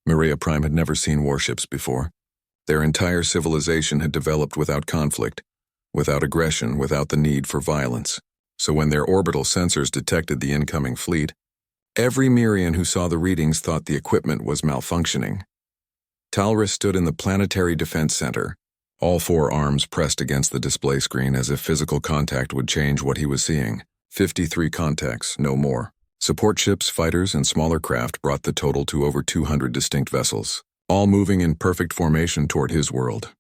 Maria Prime had never seen warships before. Their entire civilization had developed without conflict, without aggression, without the need for violence. So when their orbital sensors detected the incoming fleet, every Mirian who saw the readings thought the equipment was malfunctioning. Talrus stood in the Planetary Defense Center, all four arms pressed against the display screen as if physical contact would change what he was seeing. 53 contacts, no more. Support ships, fighters, and smaller craft brought the total to over 200 distinct vessels, all moving in perfect formation toward his world.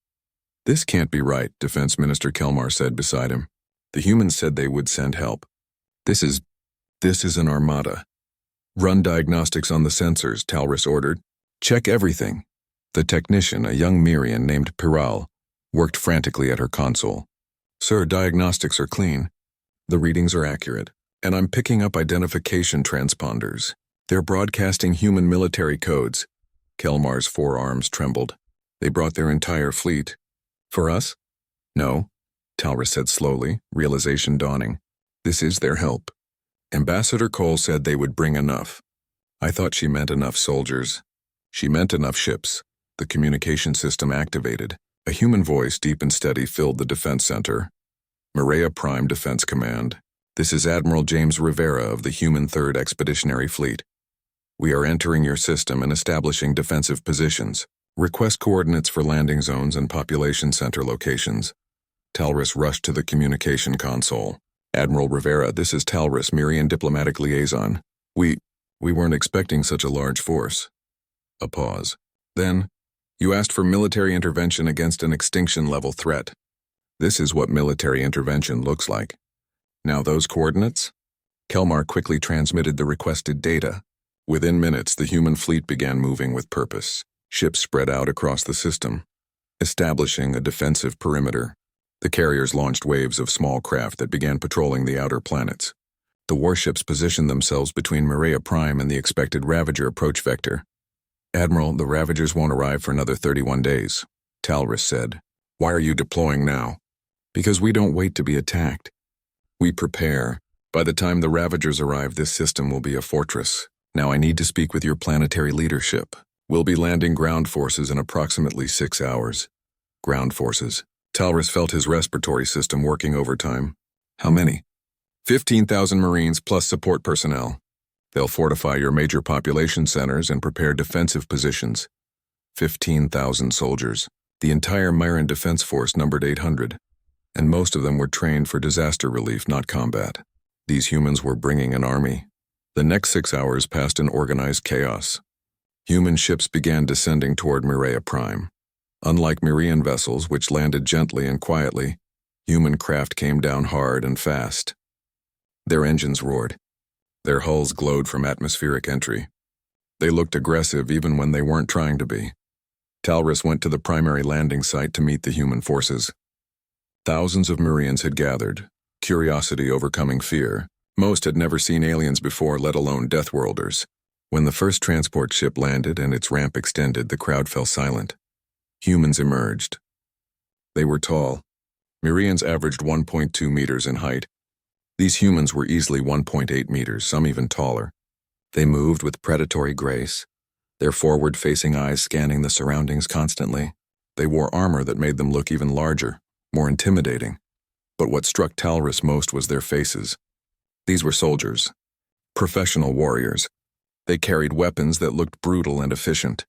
"This can't be right," Defense Minister Kelmar said beside him. "The humans said they would send help. This is an armada." "Run diagnostics on the sensors," Talrus ordered. "Check everything." The technician, a young Mirian named Piral, worked frantically at her console. "Sir, diagnostics are clean. The readings are accurate, and I'm picking up identification transponders. They're broadcasting human military codes." Kelmar's forearms trembled. "They brought their entire fleet. For us?" "No," Talrus said slowly, realization dawning. "This is their help. Ambassador Cole said they would bring enough. I thought she meant enough soldiers. She meant enough ships." The communication system activated. A human voice, deep and steady, filled the defense center. "Maria Prime Defense Command. This is Admiral James Rivera of the Human 3rd Expeditionary Fleet. We are entering your system and establishing defensive positions. Request coordinates for landing zones and population center locations." Talrus rushed to the communication console. "Admiral Rivera, this is Talrus, Mirian Diplomatic Liaison. We weren't expecting such a large force." A pause. Then, "You asked for military intervention against an extinction-level threat. This is what military intervention looks like. Now those coordinates?" Kelmar quickly transmitted the requested data. Within minutes, the human fleet began moving with purpose. Ships spread out across the system, establishing a defensive perimeter. The carriers launched waves of small craft that began patrolling the outer planets. The warships positioned themselves between Maria Prime and the expected Ravager approach vector. "Admiral, the Ravagers won't arrive for another 31 days, Talrus said. "Why are you deploying now?" "Because we don't wait to be attacked. We prepare. By the time the Ravagers arrive, this system will be a fortress. Now I need to speak with your planetary leadership. We'll be landing ground forces in approximately 6 hours." Ground forces. Talrus felt his respiratory system working overtime. "How many?" 15,000 Marines plus support personnel. They'll fortify your major population centers and prepare defensive positions. 15,000 soldiers. The entire Myran Defense Force numbered 800, and most of them were trained for disaster relief, not combat. These humans were bringing an army. The next 6 hours passed in organized chaos. Human ships began descending toward Maria Prime. Unlike Mirian vessels, which landed gently and quietly, human craft came down hard and fast. Their engines roared. Their hulls glowed from atmospheric entry. They looked aggressive even when they weren't trying to be. Talrus went to the primary landing site to meet the human forces. Thousands of Mirians had gathered, curiosity overcoming fear. Most had never seen aliens before, let alone Deathworlders. When the first transport ship landed and its ramp extended, the crowd fell silent. Humans emerged. They were tall. Mirians averaged 1.2 meters in height. These humans were easily 1.8 meters, some even taller. They moved with predatory grace, their forward-facing eyes scanning the surroundings constantly. They wore armor that made them look even larger, more intimidating. But what struck Talrus most was their faces. These were soldiers, professional warriors. They carried weapons that looked brutal and efficient.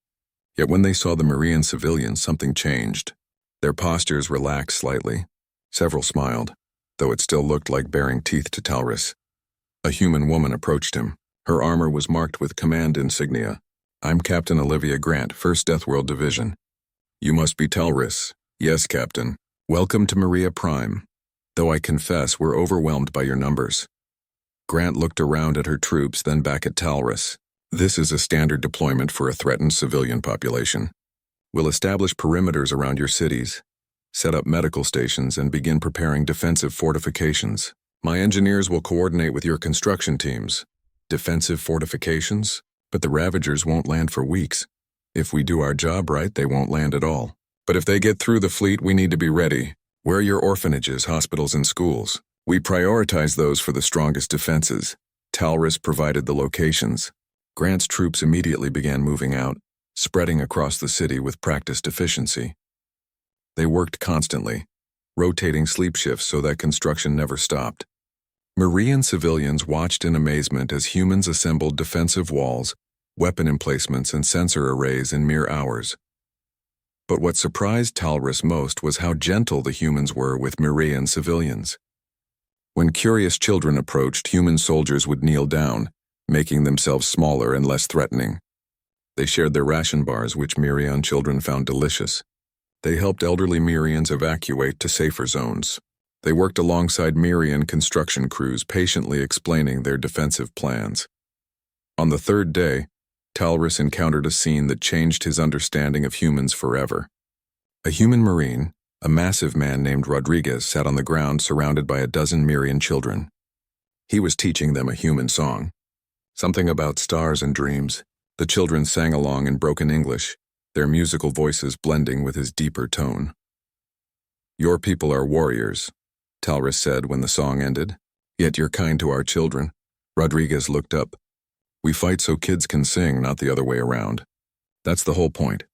Yet when they saw the Mirian civilians, something changed. Their postures relaxed slightly. Several smiled, though it still looked like baring teeth to Talrus. A human woman approached him. Her armor was marked with command insignia. "I'm Captain Olivia Grant, 1st Deathworld Division." "You must be Talrus." "Yes, Captain. Welcome to Maria Prime. Though I confess we're overwhelmed by your numbers." Grant looked around at her troops, then back at Talrus. "This is a standard deployment for a threatened civilian population. We'll establish perimeters around your cities, set up medical stations, and begin preparing defensive fortifications. My engineers will coordinate with your construction teams." "Defensive fortifications? But the Ravagers won't land for weeks. If we do our job right, they won't land at all. But if they get through the fleet, we need to be ready. Where are your orphanages, hospitals, and schools? We prioritize those for the strongest defenses." Talrus provided the locations. Grant's troops immediately began moving out. spreading across the city with practiced efficiency. They worked constantly, rotating sleep shifts so that construction never stopped. Marian civilians watched in amazement as humans assembled defensive walls, weapon emplacements, and sensor arrays in mere hours. But what surprised Talrus most was how gentle the humans were with Marian civilians. When curious children approached, human soldiers would kneel down, making themselves smaller and less threatening. They shared their ration bars, which Mirian children found delicious. They helped elderly Mirians evacuate to safer zones. They worked alongside Mirian construction crews, patiently explaining their defensive plans. On the third day, Talrus encountered a scene that changed his understanding of humans forever. A human marine, a massive man named Rodriguez, sat on the ground surrounded by a dozen Mirian children. He was teaching them a human song. Something about stars and dreams. The children sang along in broken English, their musical voices blending with his deeper tone. "Your people are warriors," Talrus said when the song ended. "Yet you're kind to our children." Rodriguez looked up. "We fight so kids can sing, not the other way around. That's the whole point."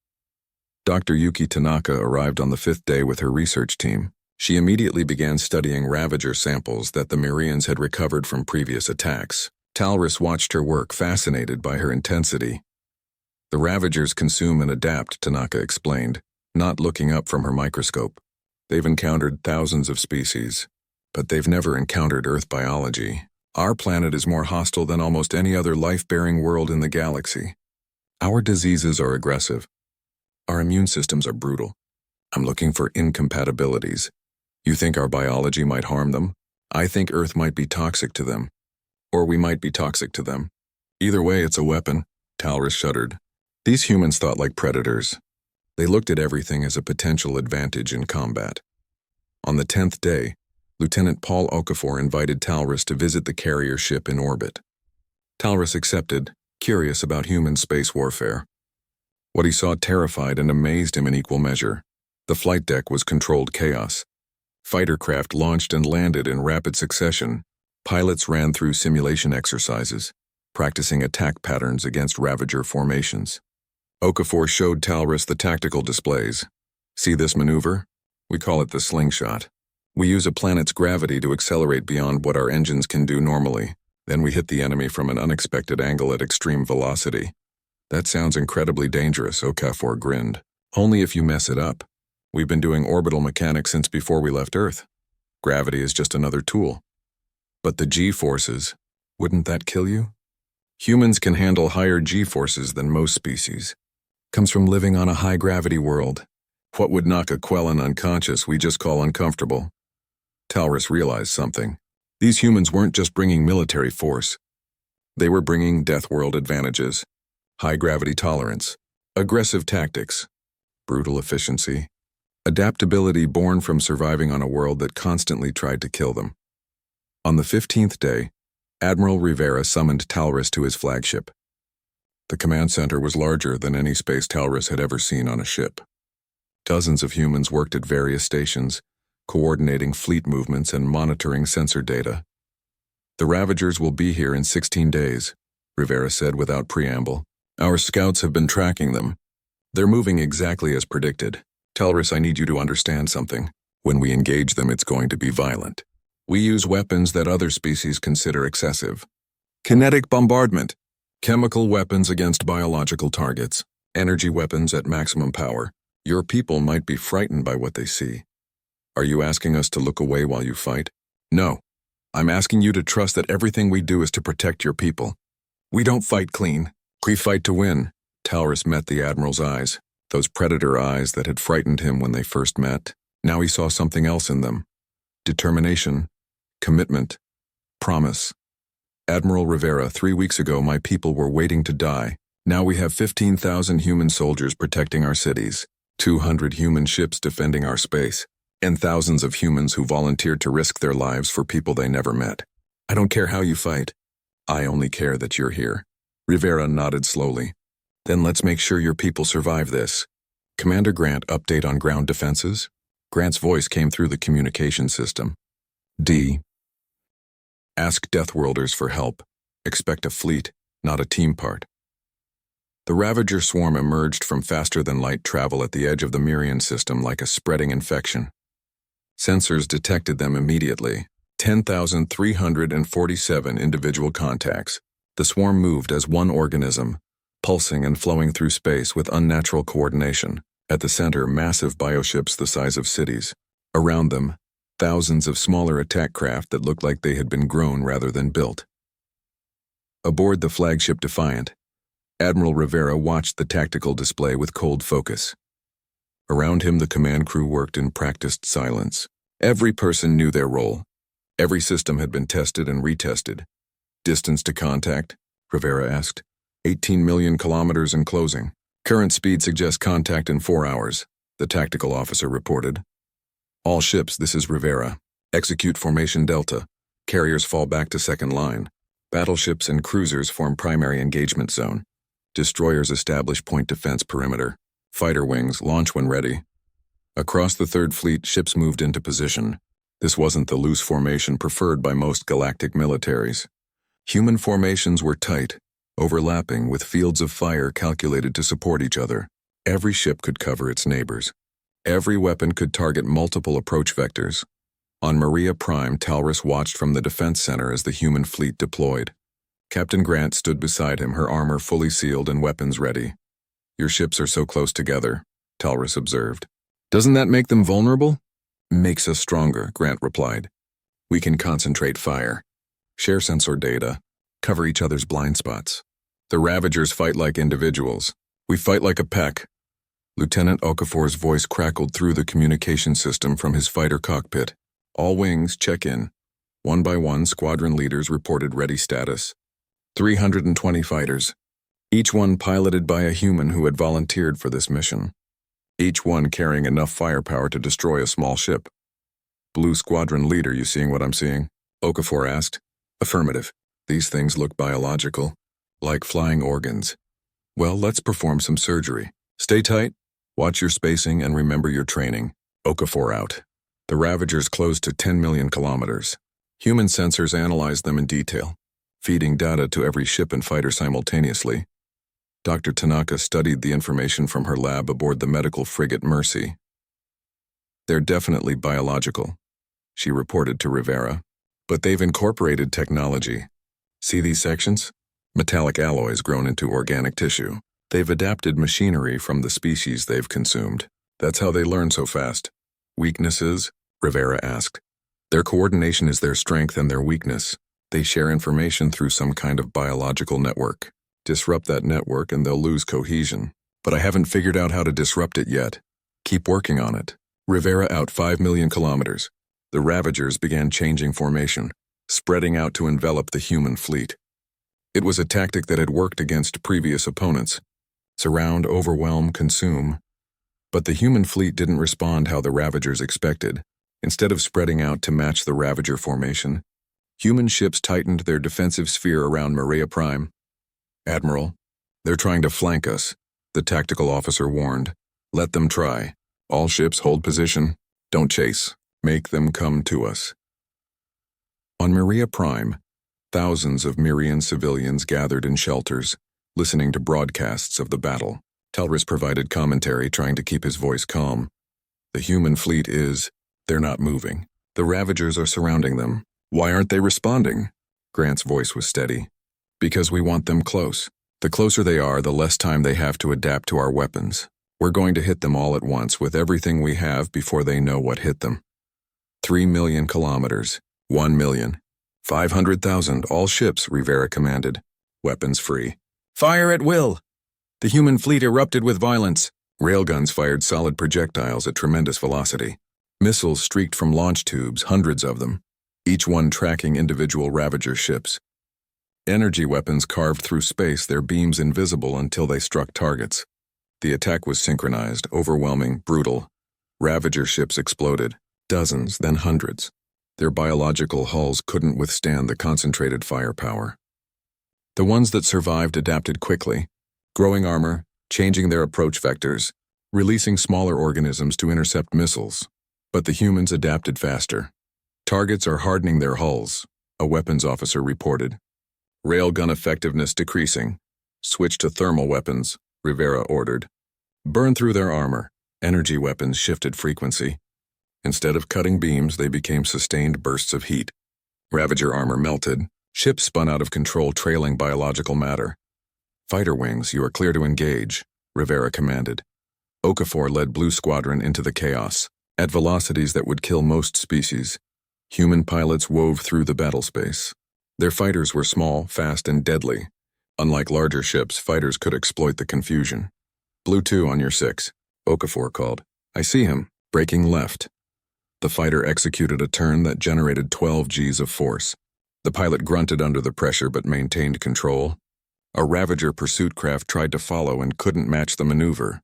Dr. Yuki Tanaka arrived on the 5th day with her research team. She immediately began studying Ravager samples that the Mirians had recovered from previous attacks. Talrus watched her work, fascinated by her intensity. "The Ravagers consume and adapt," Tanaka explained, not looking up from her microscope. "They've encountered thousands of species, but they've never encountered Earth biology. Our planet is more hostile than almost any other life-bearing world in the galaxy. Our diseases are aggressive. Our immune systems are brutal. I'm looking for incompatibilities. You think our biology might harm them? I think Earth might be toxic to them. Or we might be toxic to them. Either way, it's a weapon." Talrus shuddered. These humans thought like predators. They looked at everything as a potential advantage in combat. On the 10th day, Lieutenant Paul Okafor invited Talrus to visit the carrier ship in orbit. Talrus accepted, curious about human space warfare. What he saw terrified and amazed him in equal measure. The flight deck was controlled chaos. Fighter craft launched and landed in rapid succession. Pilots ran through simulation exercises, practicing attack patterns against Ravager formations. Okafor showed Talrus the tactical displays. "See this maneuver? We call it the slingshot. We use a planet's gravity to accelerate beyond what our engines can do normally. Then we hit the enemy from an unexpected angle at extreme velocity." "That sounds incredibly dangerous," Okafor grinned. "Only if you mess it up. We've been doing orbital mechanics since before we left Earth. Gravity is just another tool." "But the G-forces, wouldn't that kill you?" "Humans can handle higher G-forces than most species. Comes from living on a high-gravity world. What would knock a Quellan unconscious we just call uncomfortable." Talrus realized something. These humans weren't just bringing military force. They were bringing deathworld advantages. High-gravity tolerance, aggressive tactics, brutal efficiency, adaptability born from surviving on a world that constantly tried to kill them. On the 15th day, Admiral Rivera summoned Talrus to his flagship. The command center was larger than any space Talrus had ever seen on a ship. Dozens of humans worked at various stations, coordinating fleet movements and monitoring sensor data. "The Ravagers will be here in 16 days, Rivera said without preamble. "Our scouts have been tracking them. They're moving exactly as predicted. Talrus, I need you to understand something. When we engage them, it's going to be violent. We use weapons that other species consider excessive. Kinetic bombardment, chemical weapons against biological targets, energy weapons at maximum power. Your people might be frightened by what they see. Are you asking us to look away while you fight? No. I'm asking you to trust that everything we do is to protect your people. We don't fight clean. We fight to win." Talrus met the Admiral's eyes, those predator eyes that had frightened him when they first met. Now he saw something else in them. Determination, commitment, promise. "Admiral Rivera, 3 weeks ago my people were waiting to die. Now we have 15,000 human soldiers protecting our cities, 200 human ships defending our space, and thousands of humans who volunteered to risk their lives for people they never met. I don't care how you fight. I only care that you're here." Rivera nodded slowly. "Then let's make sure your people survive this. Commander Grant, update on ground defenses?" Grant's voice came through the communication system. "D. Ask Deathworlders for help. Expect a fleet, not a team part." The Ravager swarm emerged from faster-than-light travel at the edge of the Mirian system like a spreading infection. Sensors detected them immediately. 10,347 individual contacts. The swarm moved as one organism, pulsing and flowing through space with unnatural coordination. At the center, massive bioships the size of cities. Around them, thousands of smaller attack craft that looked like they had been grown rather than built. Aboard the flagship Defiant, Admiral Rivera watched the tactical display with cold focus. Around him, the command crew worked in practiced silence. Every person knew their role. Every system had been tested and retested. Distance to contact? Rivera asked. 18 million kilometers in closing. Current speed suggests contact in 4 hours, the tactical officer reported. All ships, this is Rivera. Execute formation Delta. Carriers fall back to second line. Battleships and cruisers form primary engagement zone. Destroyers establish point defense perimeter. Fighter wings launch when ready. Across the Third Fleet, ships moved into position. This wasn't the loose formation preferred by most galactic militaries. Human formations were tight, overlapping with fields of fire calculated to support each other. Every ship could cover its neighbors. Every weapon could target multiple approach vectors. On Maria Prime, Talrus watched from the defense center as the human fleet deployed. Captain Grant stood beside him, her armor fully sealed and weapons ready. Your ships are so close together, Talrus observed. Doesn't that make them vulnerable? Makes us stronger, Grant replied. We can concentrate fire, share sensor data, cover each other's blind spots. The Ravagers fight like individuals. We fight like a pack. Lieutenant Okafor's voice crackled through the communication system from his fighter cockpit. All wings, check in. One by one, squadron leaders reported ready status. 320 fighters, each one piloted by a human who had volunteered for this mission. Each one carrying enough firepower to destroy a small ship. Blue Squadron leader, you seeing what I'm seeing? Okafor asked. Affirmative. These things look biological, like flying organs. Well, let's perform some surgery. Stay tight, watch your spacing, and remember your training. Okafor out. The Ravagers closed to 10 million kilometers. Human sensors analyzed them in detail, feeding data to every ship and fighter simultaneously. Dr. Tanaka studied the information from her lab aboard the medical frigate Mercy. They're definitely biological, she reported to Rivera. But they've incorporated technology. See these sections? Metallic alloys grown into organic tissue. They've adapted machinery from the species they've consumed. That's how they learn so fast. Weaknesses? Rivera asked. Their coordination is their strength and their weakness. They share information through some kind of biological network. Disrupt that network and they'll lose cohesion. But I haven't figured out how to disrupt it yet. Keep working on it. Rivera out 5 million kilometers. The Ravagers began changing formation, spreading out to envelop the human fleet. It was a tactic that had worked against previous opponents. Surround, overwhelm, consume. But the human fleet didn't respond how the Ravagers expected. Instead of spreading out to match the Ravager formation, human ships tightened their defensive sphere around Maria Prime. Admiral, they're trying to flank us, the tactical officer warned. Let them try. All ships hold position. Don't chase. Make them come to us. On Maria Prime, thousands of Mirian civilians gathered in shelters, listening to broadcasts of the battle. Talrus provided commentary, trying to keep his voice calm. The human fleet is, they're not moving. The Ravagers are surrounding them. Why aren't they responding? Grant's voice was steady. Because we want them close. The closer they are, the less time they have to adapt to our weapons. We're going to hit them all at once with everything we have before they know what hit them. 3 million kilometers. 1 million. 500,000, all ships, Rivera commanded. Weapons free. Fire at will! The human fleet erupted with violence. Railguns fired solid projectiles at tremendous velocity. Missiles streaked from launch tubes, hundreds of them, each one tracking individual Ravager ships. Energy weapons carved through space, their beams invisible until they struck targets. The attack was synchronized, overwhelming, brutal. Ravager ships exploded, dozens, then hundreds. Their biological hulls couldn't withstand the concentrated firepower. The ones that survived adapted quickly, growing armor, changing their approach vectors, releasing smaller organisms to intercept missiles. But the humans adapted faster. Targets are hardening their hulls, a weapons officer reported. Railgun effectiveness decreasing. Switch to thermal weapons, Rivera ordered. Burn through their armor. Energy weapons shifted frequency. Instead of cutting beams, they became sustained bursts of heat. Ravager armor melted. Ships spun out of control, trailing biological matter. Fighter wings, you are clear to engage, Rivera commanded. Okafor led Blue Squadron into the chaos, at velocities that would kill most species. Human pilots wove through the battlespace. Their fighters were small, fast, and deadly. Unlike larger ships, fighters could exploit the confusion. Blue 2 on your 6, Okafor called. I see him, braking left. The fighter executed a turn that generated 12 Gs of force. The pilot grunted under the pressure but maintained control. A Ravager pursuit craft tried to follow and couldn't match the maneuver.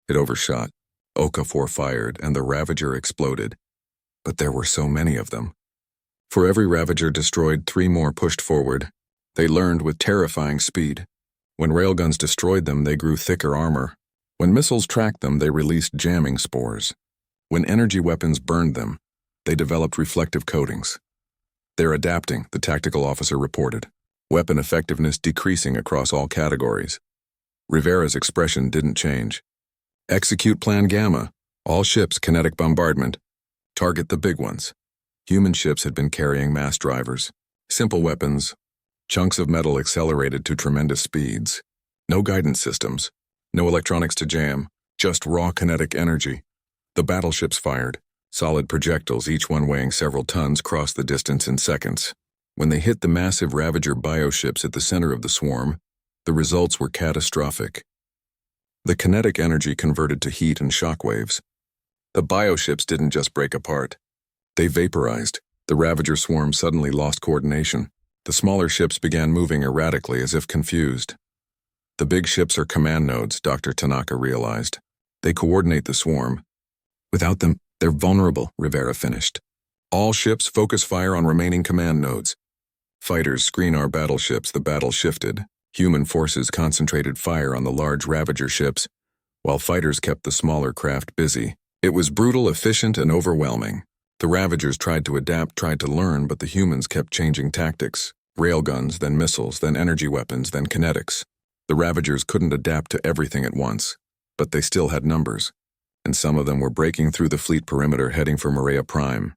It overshot. Okafor fired, and the Ravager exploded. But there were so many of them. For every Ravager destroyed, 3 more pushed forward. They learned with terrifying speed. When railguns destroyed them, they grew thicker armor. When missiles tracked them, they released jamming spores. When energy weapons burned them, they developed reflective coatings. They're adapting, the tactical officer reported. Weapon effectiveness decreasing across all categories. Rivera's expression didn't change. Execute Plan Gamma. All ships kinetic bombardment. Target the big ones. Human ships had been carrying mass drivers. Simple weapons. Chunks of metal accelerated to tremendous speeds. No guidance systems. No electronics to jam. Just raw kinetic energy. The battleships fired. Solid projectiles, each one weighing several tons, crossed the distance in seconds. When they hit the massive Ravager bioships at the center of the swarm, the results were catastrophic. The kinetic energy converted to heat and shockwaves. The bioships didn't just break apart. They vaporized. The Ravager swarm suddenly lost coordination. The smaller ships began moving erratically as if confused. The big ships are command nodes, Dr. Tanaka realized. They coordinate the swarm. Without them, they're vulnerable, Rivera finished. All ships focus fire on remaining command nodes. Fighters screen our battleships. The battle shifted. Human forces concentrated fire on the large Ravager ships, while fighters kept the smaller craft busy. It was brutal, efficient, and overwhelming. The Ravagers tried to adapt, tried to learn, but the humans kept changing tactics. Railguns, then missiles, then energy weapons, then kinetics. The Ravagers couldn't adapt to everything at once, but they still had numbers, and some of them were breaking through the fleet perimeter heading for Maria Prime.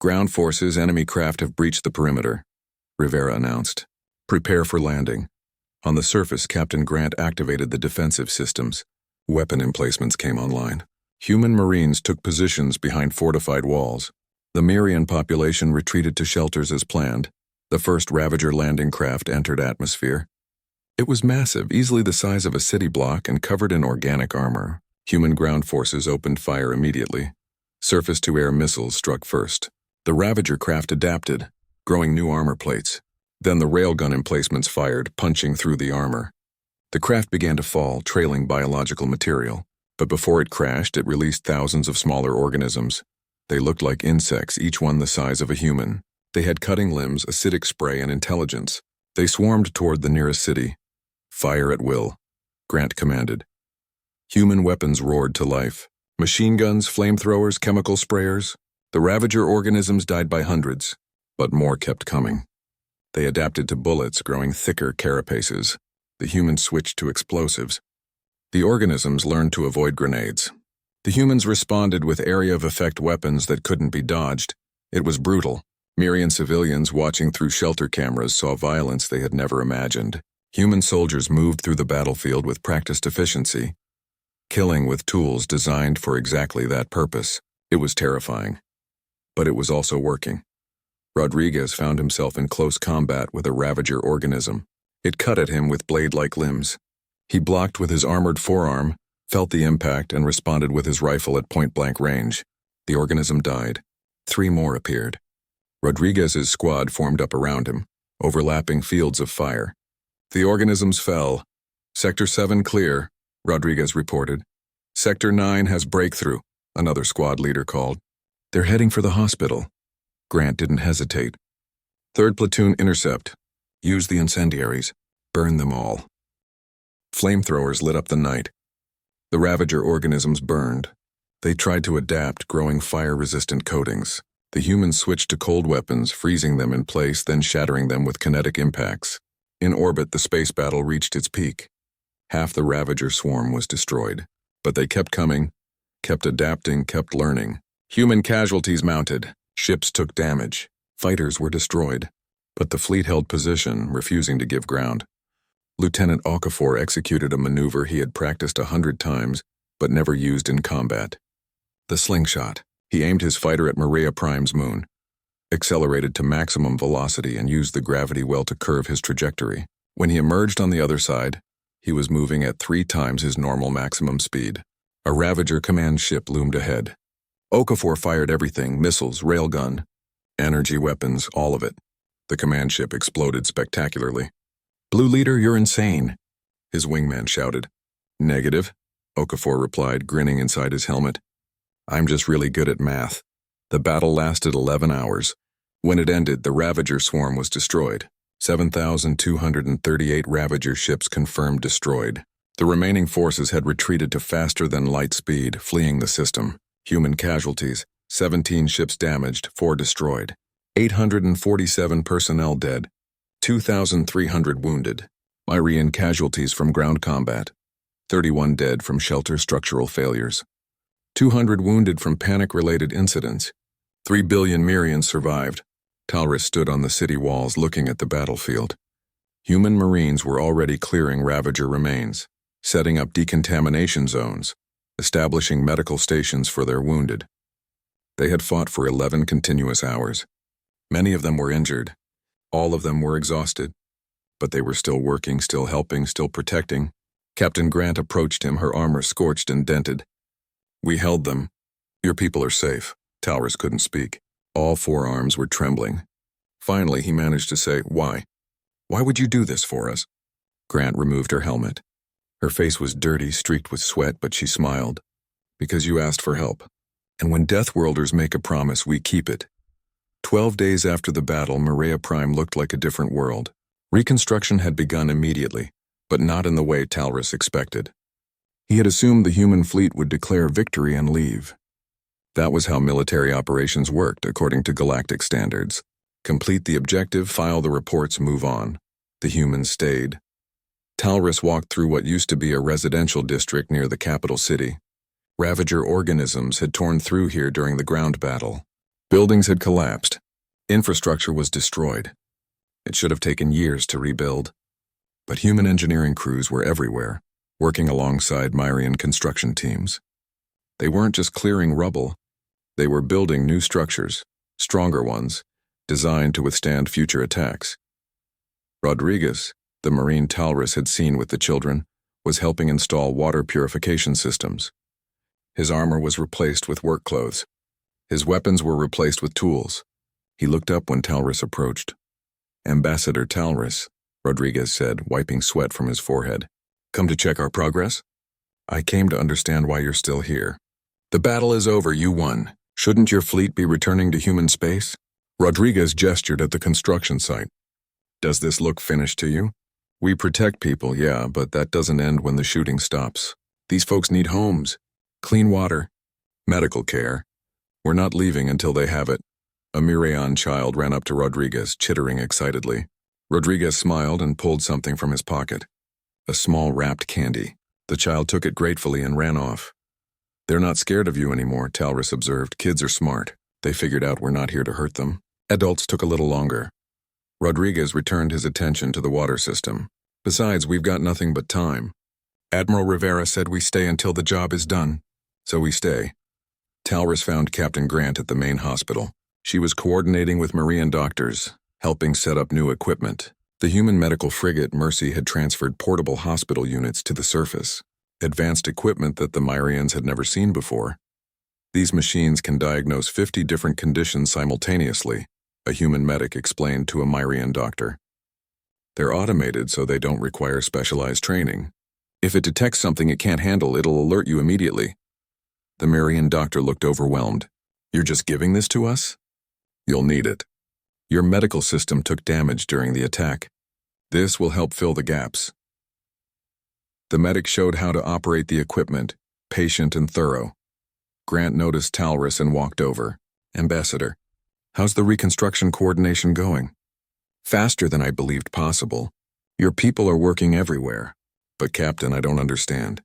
Ground forces, enemy craft have breached the perimeter, Rivera announced. Prepare for landing. On the surface, Captain Grant activated the defensive systems. Weapon emplacements came online. Human Marines took positions behind fortified walls. The Mirian population retreated to shelters as planned. The first Ravager landing craft entered atmosphere. It was massive, easily the size of a city block and covered in organic armor. Human ground forces opened fire immediately. Surface-to-air missiles struck first. The Ravager craft adapted, growing new armor plates. Then the railgun emplacements fired, punching through the armor. The craft began to fall, trailing biological material. But before it crashed, it released thousands of smaller organisms. They looked like insects, each one the size of a human. They had cutting limbs, acidic spray, and intelligence. They swarmed toward the nearest city. Fire at will, Grant commanded. Human weapons roared to life. Machine guns, flamethrowers, chemical sprayers. The Ravager organisms died by hundreds, but more kept coming. They adapted to bullets, growing thicker carapaces. The humans switched to explosives. The organisms learned to avoid grenades. The humans responded with area of effect weapons that couldn't be dodged. It was brutal. Mirian civilians watching through shelter cameras saw violence they had never imagined. Human soldiers moved through the battlefield with practiced efficiency, killing with tools designed for exactly that purpose. It was terrifying. But it was also working. Rodriguez found himself in close combat with a Ravager organism. It cut at him with blade-like limbs. He blocked with his armored forearm, felt the impact, and responded with his rifle at point-blank range. The organism died. 3 more appeared. Rodriguez's squad formed up around him, overlapping fields of fire. The organisms fell. Sector 7 clear, Rodriguez reported. Sector 9 has breakthrough, another squad leader called. They're heading for the hospital. Grant didn't hesitate. 3rd Platoon intercept. Use the incendiaries. Burn them all. Flamethrowers lit up the night. The Ravager organisms burned. They tried to adapt, growing fire-resistant coatings. The humans switched to cold weapons, freezing them in place, then shattering them with kinetic impacts. In orbit, the space battle reached its peak. Half the Ravager swarm was destroyed. But they kept coming, kept adapting, kept learning. Human casualties mounted. Ships took damage. Fighters were destroyed. But the fleet held position, refusing to give ground. Lieutenant Okafor executed a maneuver he had practiced 100 times, but never used in combat. The slingshot. He aimed his fighter at Maria Prime's moon, accelerated to maximum velocity and used the gravity well to curve his trajectory. When he emerged on the other side, he was moving at 3 times his normal maximum speed. A Ravager command ship loomed ahead. Okafor fired everything, missiles, railgun, energy weapons, all of it. The command ship exploded spectacularly. "Blue Leader, you're insane," his wingman shouted. "Negative," Okafor replied, grinning inside his helmet. "I'm just really good at math." The battle lasted 11 hours. When it ended, the Ravager swarm was destroyed. 7,238 Ravager ships confirmed destroyed. The remaining forces had retreated to faster-than-light speed, fleeing the system. Human casualties: 17 ships damaged, 4 destroyed. 847 personnel dead. 2,300 wounded. Myrian casualties from ground combat. 31 dead from shelter structural failures. 200 wounded from panic-related incidents. 3 billion Myrians survived. Talrus stood on the city walls looking at the battlefield. Human Marines were already clearing Ravager remains, setting up decontamination zones, establishing medical stations for their wounded. They had fought for 11 continuous hours. Many of them were injured. All of them were exhausted. But they were still working, still helping, still protecting. Captain Grant approached him, her armor scorched and dented. "We held them. Your people are safe." Talrus couldn't speak. All 4 arms were trembling. Finally, he managed to say, "Why? Why would you do this for us?" Grant removed her helmet. Her face was dirty, streaked with sweat, but she smiled. "Because you asked for help. And when Deathworlders make a promise, we keep it." 12 days after the battle, Maria Prime looked like a different world. Reconstruction had begun immediately, but not in the way Talrus expected. He had assumed the human fleet would declare victory and leave. That was how military operations worked, according to galactic standards. Complete the objective, file the reports, move on. The humans stayed. Talrus walked through what used to be a residential district near the capital city. Ravager organisms had torn through here during the ground battle. Buildings had collapsed. Infrastructure was destroyed. It should have taken years to rebuild. But human engineering crews were everywhere, working alongside Myrian construction teams. They weren't just clearing rubble. They were building new structures, stronger ones, designed to withstand future attacks. Rodriguez, the Marine Talrus had seen with the children, was helping install water purification systems. His armor was replaced with work clothes. His weapons were replaced with tools. He looked up when Talrus approached. "Ambassador Talrus," Rodriguez said, wiping sweat from his forehead. "Come to check our progress? I came to understand why you're still here. The battle is over, you won. Shouldn't your fleet be returning to human space?" Rodriguez gestured at the construction site. "Does this look finished to you? We protect people, yeah, but that doesn't end when the shooting stops. These folks need homes, clean water, medical care. We're not leaving until they have it." A Myrian child ran up to Rodriguez, chittering excitedly. Rodriguez smiled and pulled something from his pocket. A small wrapped candy. The child took it gratefully and ran off. "They're not scared of you anymore," Talrus observed. "Kids are smart. They figured out we're not here to hurt them." Adults took a little longer. Rodriguez returned his attention to the water system. "Besides, we've got nothing but time. Admiral Rivera said we stay until the job is done. So we stay." Talrus found Captain Grant at the main hospital. She was coordinating with Marine doctors, helping set up new equipment. The human medical frigate Mercy had transferred portable hospital units to the surface, advanced equipment that the Myrians had never seen before. These machines can diagnose 50 different conditions simultaneously, a human medic explained to a Myrian doctor. They're automated so they don't require specialized training. If it detects something it can't handle, it'll alert you immediately. The Myrian doctor looked overwhelmed. "You're just giving this to us? You'll need it. Your medical system took damage during the attack. This will help fill the gaps." The medic showed how to operate the equipment, patient and thorough. Grant noticed Talrus and walked over. "Ambassador, how's the reconstruction coordination going?" "Faster than I believed possible. Your people are working everywhere. But Captain, I don't understand.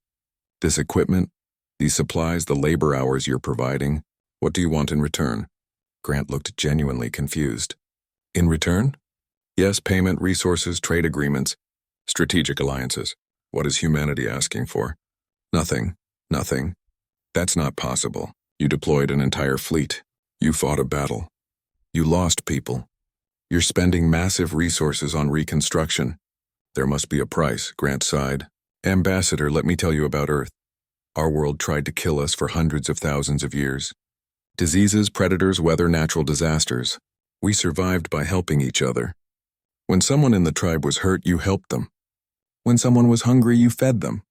This equipment, these supplies, the labor hours you're providing, what do you want in return? Grant looked genuinely confused. In return? Yes, payment, resources, trade agreements, strategic alliances. What is humanity asking for? Nothing. Nothing. That's not possible. You deployed an entire fleet. You fought a battle. You lost people. You're spending massive resources on reconstruction. There must be a price, Grant sighed. Ambassador, let me tell you about Earth. Our world tried to kill us for hundreds of thousands of years. Diseases, predators, weather, natural disasters. We survived by helping each other. When someone in the tribe was hurt, you helped them. When someone was hungry, you fed them.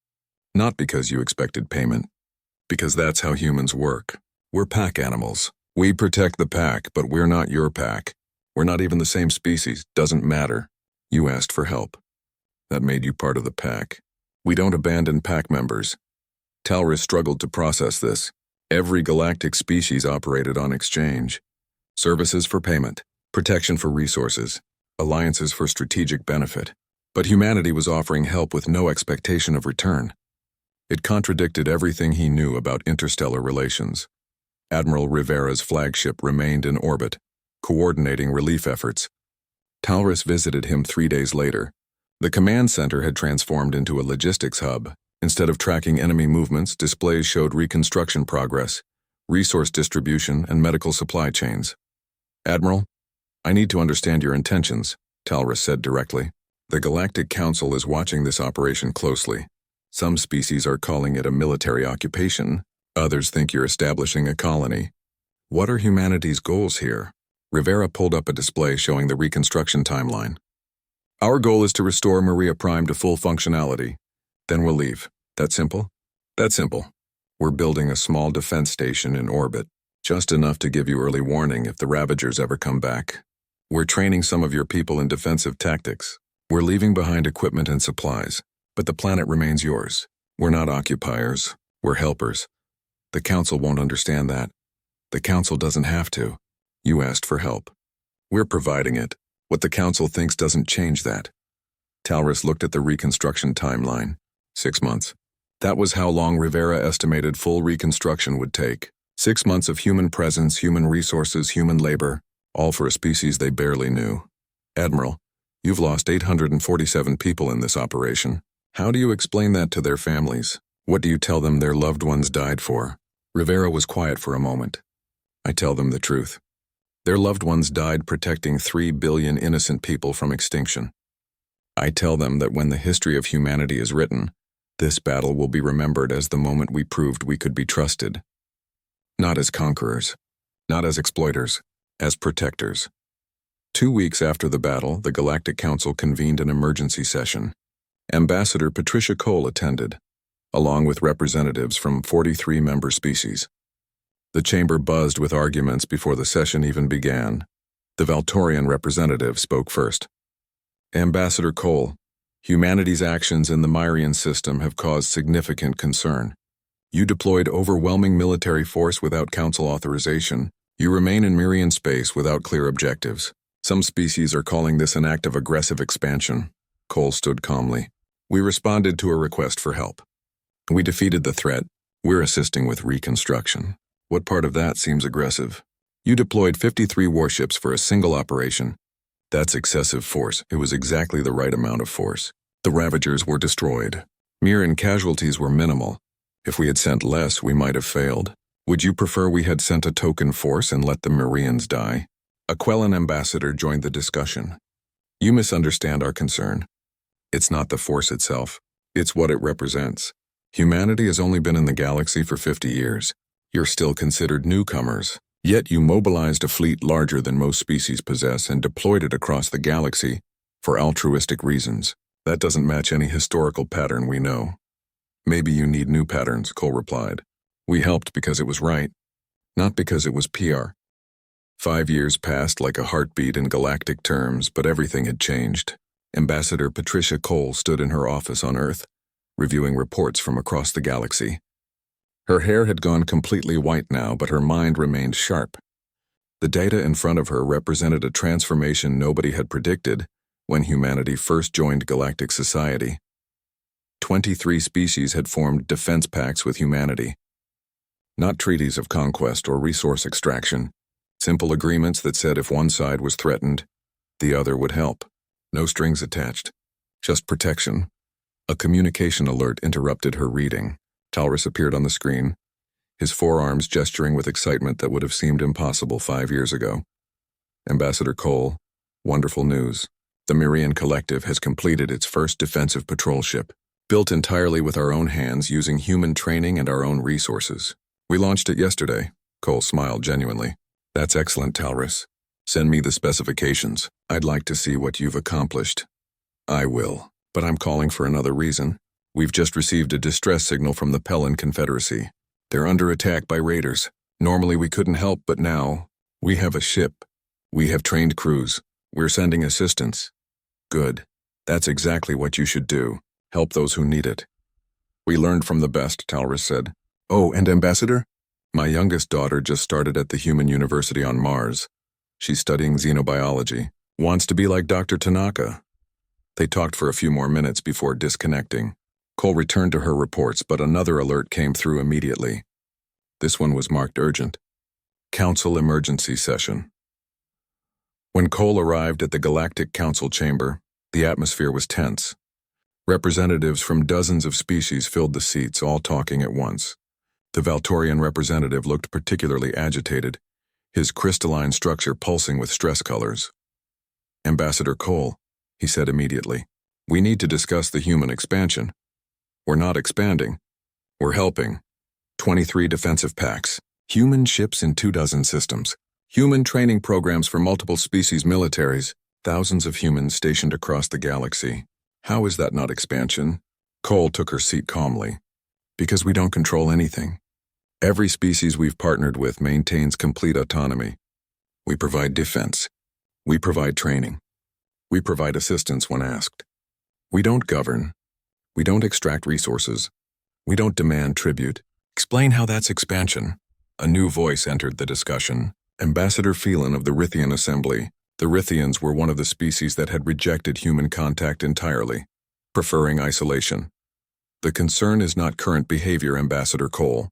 Not because you expected payment. Because that's how humans work. We're pack animals. We protect the pack, but we're not your pack. We're not even the same species. Doesn't matter. You asked for help. That made you part of the pack. We don't abandon pack members. Talris struggled to process this. Every galactic species operated on exchange. Services for payment, protection for resources, alliances for strategic benefit. But humanity was offering help with no expectation of return. It contradicted everything he knew about interstellar relations. Admiral Rivera's flagship remained in orbit, coordinating relief efforts. Talris visited him 3 days later. The command center had transformed into a logistics hub. Instead of tracking enemy movements, displays showed reconstruction progress, resource distribution, and medical supply chains. Admiral, I need to understand your intentions, Talris said directly. The Galactic Council is watching this operation closely. Some species are calling it a military occupation. Others think you're establishing a colony. What are humanity's goals here? Rivera pulled up a display showing the reconstruction timeline. Our goal is to restore Maria Prime to full functionality. Then we'll leave. That simple? That's simple. We're building a small defense station in orbit, just enough to give you early warning if the Ravagers ever come back. We're training some of your people in defensive tactics. We're leaving behind equipment and supplies, but the planet remains yours. We're not occupiers. We're helpers. The Council won't understand that. The Council doesn't have to. You asked for help. We're providing it. What the Council thinks doesn't change that. Talris looked at the reconstruction timeline. 6 months. That was how long Rivera estimated full reconstruction would take. 6 months of human presence, human resources, human labor, all for a species they barely knew. Admiral, you've lost 847 people in this operation. How do you explain that to their families? What do you tell them their loved ones died for? Rivera was quiet for a moment. I tell them the truth. Their loved ones died protecting 3 billion innocent people from extinction. I tell them that when the history of humanity is written, this battle will be remembered as the moment we proved we could be trusted. Not as conquerors, not as exploiters, as protectors. 2 weeks after the battle, the Galactic Council convened an emergency session. Ambassador Patricia Cole attended, along with representatives from 43 member species. The chamber buzzed with arguments before the session even began. The Valtorian representative spoke first. Ambassador Cole, humanity's actions in the Myrian system have caused significant concern. You deployed overwhelming military force without Council authorization. You remain in Myrian space without clear objectives. Some species are calling this an act of aggressive expansion. Cole stood calmly. We responded to a request for help. We defeated the threat. We're assisting with reconstruction. What part of that seems aggressive? You deployed 53 warships for a single operation. That's excessive force. It was exactly the right amount of force. The Ravagers were destroyed. Myrian casualties were minimal. If we had sent less, we might have failed. Would you prefer we had sent a token force and let the Myrians die? A Quellan ambassador joined the discussion. You misunderstand our concern. It's not the force itself. It's what it represents. Humanity has only been in the galaxy for 50 years. You're still considered newcomers. Yet you mobilized a fleet larger than most species possess and deployed it across the galaxy for altruistic reasons. That doesn't match any historical pattern we know. Maybe you need new patterns, Cole replied. We helped because it was right, not because it was PR. 5 years passed like a heartbeat in galactic terms, but everything had changed. Ambassador Patricia Cole stood in her office on Earth, reviewing reports from across the galaxy. Her hair had gone completely white now, but her mind remained sharp. The data in front of her represented a transformation nobody had predicted, when humanity first joined galactic society. 23 species had formed defense pacts with humanity. Not treaties of conquest or resource extraction, simple agreements that said if one side was threatened, the other would help. No strings attached, just protection. A communication alert interrupted her reading. Talrus appeared on the screen, his forearms gesturing with excitement that would have seemed impossible 5 years ago. Ambassador Cole, wonderful news. The Mirian Collective has completed its first defensive patrol ship, built entirely with our own hands using human training and our own resources. We launched it yesterday. Cole smiled genuinely. That's excellent, Talrus. Send me the specifications. I'd like to see what you've accomplished. I will, but I'm calling for another reason. We've just received a distress signal from the Pellan Confederacy. They're under attack by raiders. Normally we couldn't help, but now we have a ship. We have trained crews. We're sending assistance. Good. That's exactly what you should do. Help those who need it. We learned from the best, Talrus said. Oh, and Ambassador? My youngest daughter just started at the Human University on Mars. She's studying xenobiology. Wants to be like Dr. Tanaka. They talked for a few more minutes before disconnecting. Cole returned to her reports, but another alert came through immediately. This one was marked urgent. Council emergency session. When Cole arrived at the Galactic Council chamber, the atmosphere was tense. Representatives from dozens of species filled the seats, all talking at once. The Valtorian representative looked particularly agitated, his crystalline structure pulsing with stress colors. Ambassador Cole, he said immediately, we need to discuss the human expansion. We're not expanding. We're helping. 23 defensive packs, human ships in 24 systems, human training programs for multiple species militaries, thousands of humans stationed across the galaxy. How is that not expansion? Cole took her seat calmly. Because we don't control anything. Every species we've partnered with maintains complete autonomy. We provide defense. We provide training. We provide assistance when asked. We don't govern. We don't extract resources. We don't demand tribute. Explain how that's expansion. A new voice entered the discussion. Ambassador Phelan of the Rithian Assembly. The Rithians were one of the species that had rejected human contact entirely, preferring isolation. The concern is not current behavior, Ambassador Cole.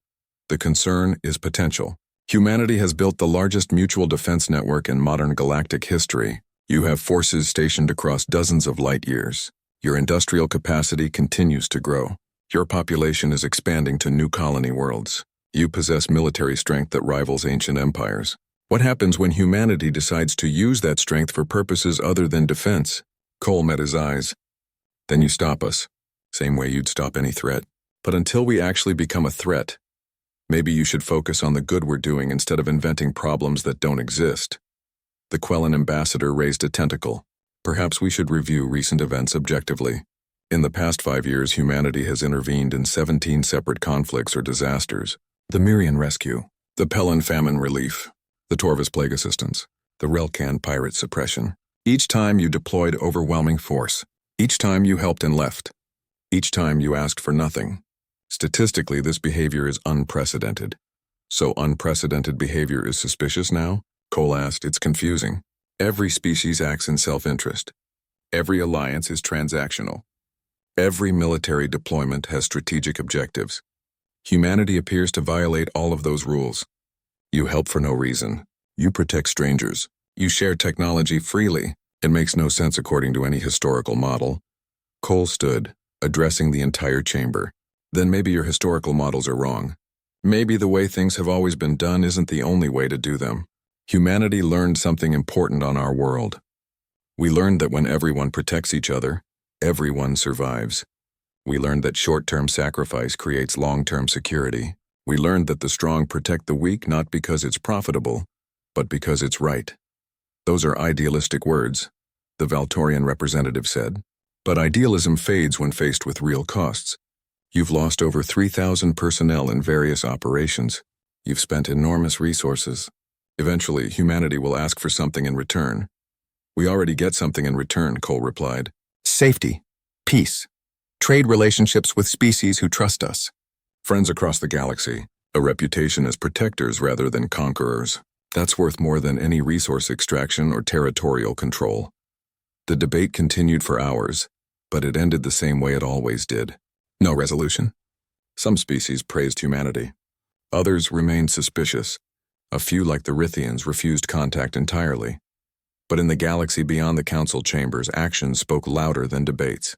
The concern is potential. Humanity has built the largest mutual defense network in modern galactic history. You have forces stationed across dozens of light years. Your industrial capacity continues to grow. Your population is expanding to new colony worlds. You possess military strength that rivals ancient empires. What happens when humanity decides to use that strength for purposes other than defense? Cole met his eyes. Then you stop us. Same way you'd stop any threat. But until we actually become a threat, maybe you should focus on the good we're doing instead of inventing problems that don't exist. The Quellan ambassador raised a tentacle. Perhaps we should review recent events objectively. In the past 5 years, humanity has intervened in 17 separate conflicts or disasters. The Mirian rescue, the Pellan famine relief, the Torvus plague assistance, the Relcan pirate suppression. Each time you deployed overwhelming force. Each time you helped and left. Each time you asked for nothing. Statistically, this behavior is unprecedented. So unprecedented behavior is suspicious now? Cole asked. It's confusing. Every species acts in self-interest. Every alliance is transactional. Every military deployment has strategic objectives. Humanity appears to violate all of those rules. You help for no reason. You protect strangers. You share technology freely. It makes no sense according to any historical model. Cole stood, addressing the entire chamber. Then maybe your historical models are wrong. Maybe the way things have always been done isn't the only way to do them. Humanity learned something important on our world. We learned that when everyone protects each other, everyone survives. We learned that short-term sacrifice creates long-term security. We learned that the strong protect the weak not because it's profitable, but because it's right. Those are idealistic words, the Valtorian representative said. But idealism fades when faced with real costs. You've lost over 3,000 personnel in various operations. You've spent enormous resources. Eventually, humanity will ask for something in return. We already get something in return, Cole replied. Safety, peace, trade relationships with species who trust us. Friends across the galaxy, a reputation as protectors rather than conquerors. That's worth more than any resource extraction or territorial control. The debate continued for hours, but it ended the same way it always did. No resolution. Some species praised humanity. Others remained suspicious. A few, like the Rithians, refused contact entirely. But in the galaxy beyond the council chambers, actions spoke louder than debates.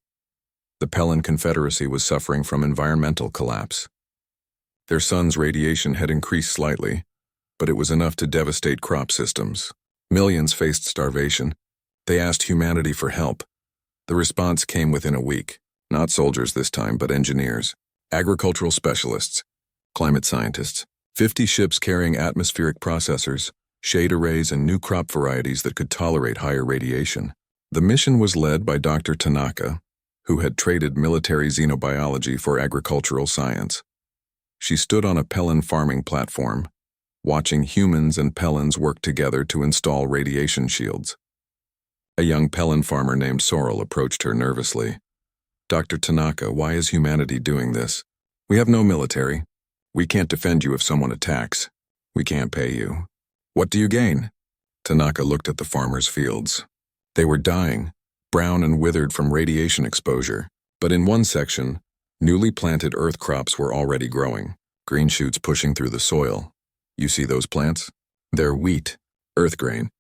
The Pellan Confederacy was suffering from environmental collapse. Their sun's radiation had increased slightly, but it was enough to devastate crop systems. Millions faced starvation. They asked humanity for help. The response came within a week. Not soldiers this time, but engineers, agricultural specialists, climate scientists, 50 ships carrying atmospheric processors, shade arrays, and new crop varieties that could tolerate higher radiation. The mission was led by Dr. Tanaka, who had traded military xenobiology for agricultural science. She stood on a Pellan farming platform, watching humans and Pellans work together to install radiation shields. A young Pellan farmer named Sorrel approached her nervously. "Dr. Tanaka, why is humanity doing this? We have no military. We can't defend you if someone attacks. We can't pay you. What do you gain?" Tanaka looked at the farmer's fields. They were dying, brown and withered from radiation exposure. But in one section, newly planted earth crops were already growing, green shoots pushing through the soil. "You see those plants? They're wheat, earth grain.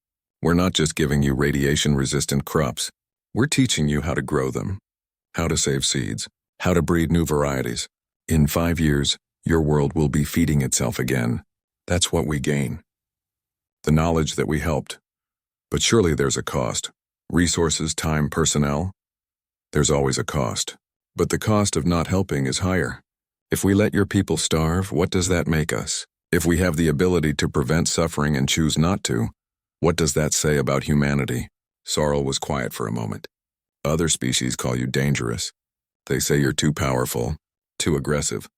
We're not just giving you radiation-resistant crops. We're teaching you how to grow them, how to save seeds, how to breed new varieties. In 5 years, your world will be feeding itself again. That's what we gain. The knowledge that we helped. But surely there's a cost. Resources, time, personnel. There's always a cost. But the cost of not helping is higher. If we let your people starve, what does that make us? If we have the ability to prevent suffering and choose not to, what does that say about humanity?" Sorrel was quiet for a moment. "Other species call you dangerous. They say you're too powerful, too aggressive.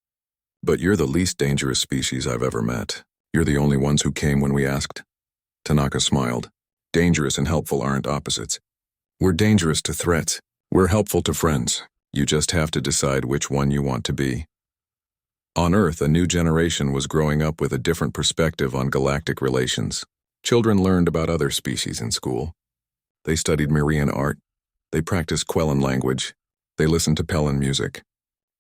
But you're the least dangerous species I've ever met. You're the only ones who came when we asked." Tanaka smiled. "Dangerous and helpful aren't opposites. We're dangerous to threats. We're helpful to friends. You just have to decide which one you want to be." On Earth, a new generation was growing up with a different perspective on galactic relations. Children learned about other species in school. They studied Marian art. They practiced Quellan language. They listened to Pellan music.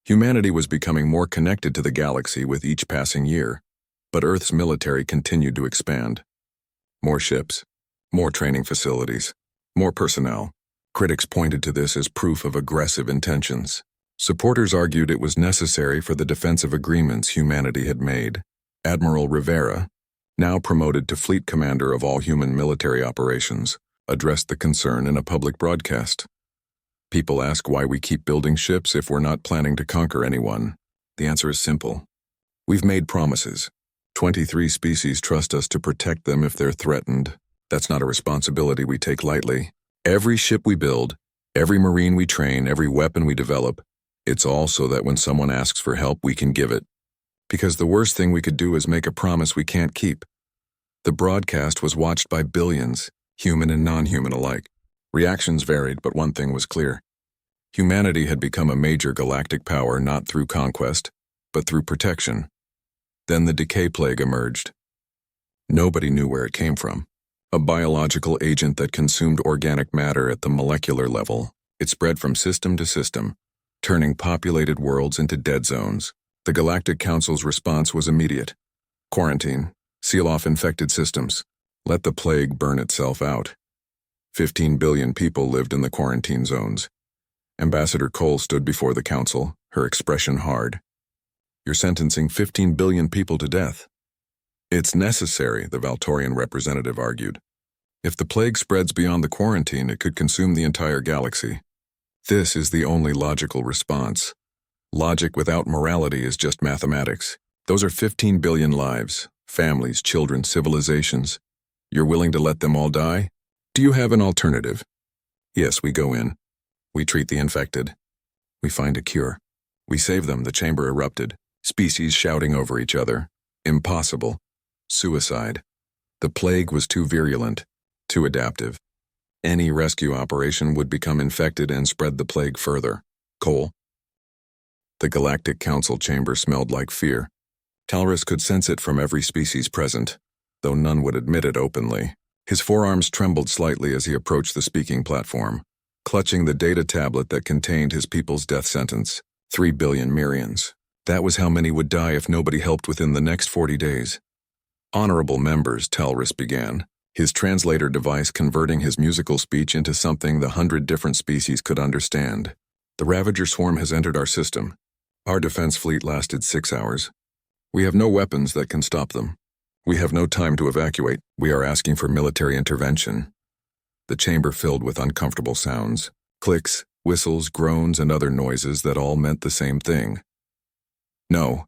Humanity was becoming more connected to the galaxy with each passing year, but Earth's military continued to expand. More ships, more training facilities, more personnel. Critics pointed to this as proof of aggressive intentions. Supporters argued it was necessary for the defensive agreements humanity had made. Admiral Rivera, now promoted to fleet commander of all human military operations, addressed the concern in a public broadcast. "People ask why we keep building ships if we're not planning to conquer anyone. The answer is simple. We've made promises. 23 species trust us to protect them if they're threatened. That's not a responsibility we take lightly. Every ship we build, every Marine we train, every weapon we develop, it's all so that when someone asks for help, we can give it. Because the worst thing we could do is make a promise we can't keep." The broadcast was watched by billions, human and non-human alike. Reactions varied, but one thing was clear. Humanity had become a major galactic power not through conquest, but through protection. Then the decay plague emerged. Nobody knew where it came from. A biological agent that consumed organic matter at the molecular level. It spread from system to system, turning populated worlds into dead zones. The Galactic Council's response was immediate. Quarantine. Seal off infected systems. Let the plague burn itself out. 15 billion people lived in the quarantine zones. Ambassador Cole stood before the council, her expression hard. "You're sentencing 15 billion people to death." "It's necessary," the Valtorian representative argued. "If the plague spreads beyond the quarantine, it could consume the entire galaxy. This is the only logical response. Logic without morality is just mathematics. Those are 15 billion lives, families, children, civilizations. You're willing to let them all die? Do you have an alternative?" "Yes, we go in. We treat the infected. We find a cure. We save them." The chamber erupted, species shouting over each other. Impossible. Suicide. The plague was too virulent, too adaptive. Any rescue operation would become infected and spread the plague further. Cole. The Galactic Council chamber smelled like fear. Talrus could sense it from every species present, though none would admit it openly. His forearms trembled slightly as he approached the speaking platform, clutching the data tablet that contained his people's death sentence. 3 billion Myrians. That was how many would die if nobody helped within the next 40 days. Honorable members, Talrus began, his translator device converting his musical speech into something the 100 different species could understand. The Ravager swarm has entered our system. Our defense fleet lasted 6 hours. We have no weapons that can stop them. We have no time to evacuate. We are asking for military intervention. The chamber filled with uncomfortable sounds, clicks, whistles, groans, and other noises that all meant the same thing. No.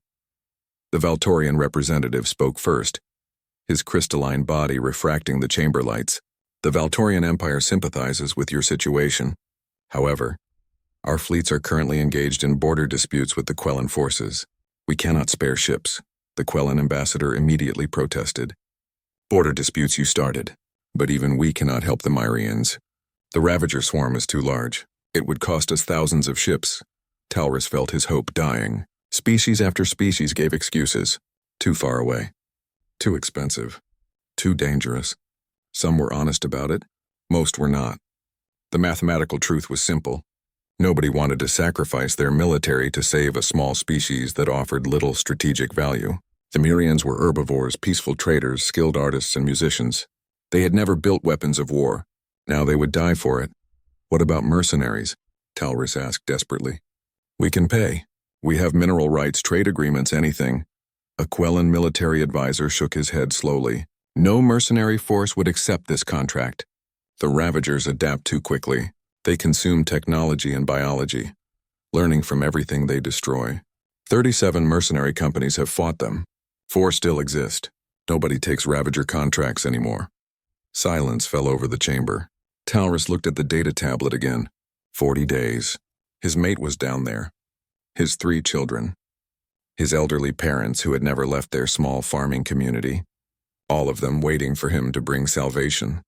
The Valtorian representative spoke first, his crystalline body refracting the chamber lights. The Valtorian Empire sympathizes with your situation. However, our fleets are currently engaged in border disputes with the Quellan forces. We cannot spare ships. The Quellan ambassador immediately protested. Border disputes you started, but even we cannot help the Myrians. The Ravager swarm is too large. It would cost us thousands of ships. Talrus felt his hope dying. Species after species gave excuses. Too far away. Too expensive. Too dangerous. Some were honest about it. Most were not. The mathematical truth was simple. Nobody wanted to sacrifice their military to save a small species that offered little strategic value. The Myrians were herbivores, peaceful traders, skilled artists, and musicians. They had never built weapons of war. Now they would die for it. What about mercenaries? Talrus asked desperately. We can pay. We have mineral rights, trade agreements, anything. A Quellan military advisor shook his head slowly. No mercenary force would accept this contract. The Ravagers adapt too quickly. They consume technology and biology, learning from everything they destroy. 37 mercenary companies have fought them. 4 still exist. Nobody takes Ravager contracts anymore. Silence fell over the chamber. Talrus looked at the data tablet again. 40 days. His mate was down there. His 3 children. His elderly parents who had never left their small farming community. All of them waiting for him to bring salvation.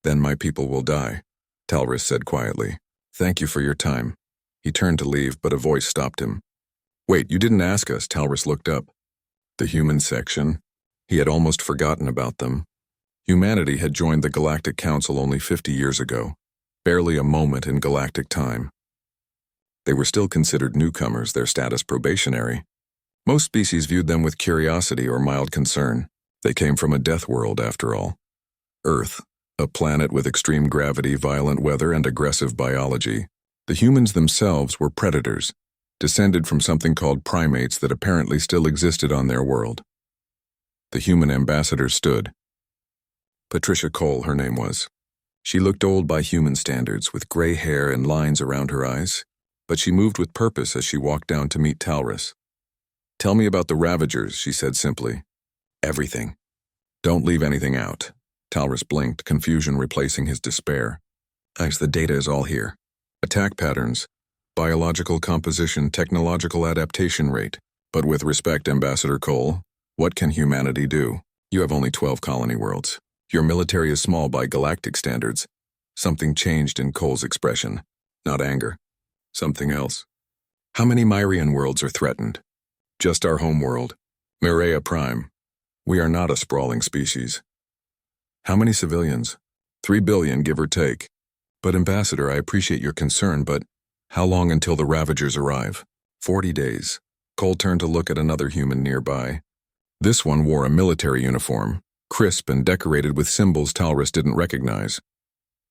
Then my people will die, Talrus said quietly. Thank you for your time. He turned to leave, but a voice stopped him. Wait, you didn't ask us, Talrus looked up. The human section. He had almost forgotten about them. Humanity had joined the Galactic Council only 50 years ago, barely a moment in galactic time. They were still considered newcomers, their status probationary. Most species viewed them with curiosity or mild concern. They came from a death world, after all. Earth, a planet with extreme gravity, violent weather, and aggressive biology. The humans themselves were predators, descended from something called primates that apparently still existed on their world. The human ambassador stood. Patricia Cole, her name was. She looked old by human standards, with gray hair and lines around her eyes, but she moved with purpose as she walked down to meet Talrus. Tell me about the Ravagers, she said simply. Everything. Don't leave anything out. Talrus blinked, confusion replacing his despair. The data is all here. Attack patterns, biological composition, technological adaptation rate. But with respect, Ambassador Cole, what can humanity do? You have only 12 colony worlds. Your military is small by galactic standards. Something changed in Cole's expression. Not anger. Something else. How many Myrian worlds are threatened? Just our home world. Mireia Prime. We are not a sprawling species. How many civilians? 3 billion, give or take. But Ambassador, I appreciate your concern, but how long until the Ravagers arrive? 40 days. Cole turned to look at another human nearby. This one wore a military uniform, crisp and decorated with symbols Talrus didn't recognize.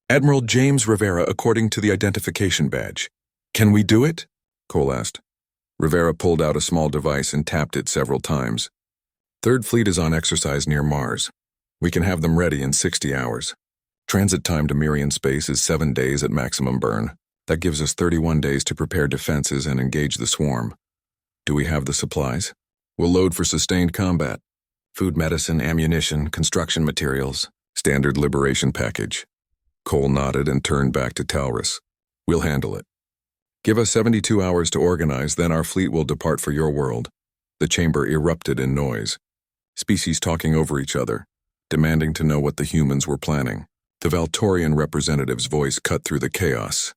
Admiral James Rivera, according to the identification badge. Can we do it? Cole asked. Rivera pulled out a small device and tapped it several times. Third Fleet is on exercise near Mars. We can have them ready in 60 hours. Transit time to Myrian space is 7 days at maximum burn. That gives us 31 days to prepare defenses and engage the swarm. Do we have the supplies? We'll load for sustained combat. Food, medicine, ammunition, construction materials. Standard liberation package. Cole nodded and turned back to Talrus. We'll handle it. Give us 72 hours to organize, then our fleet will depart for your world. The chamber erupted in noise. Species talking over each other, demanding to know what the humans were planning. The Valtorian representative's voice cut through the chaos.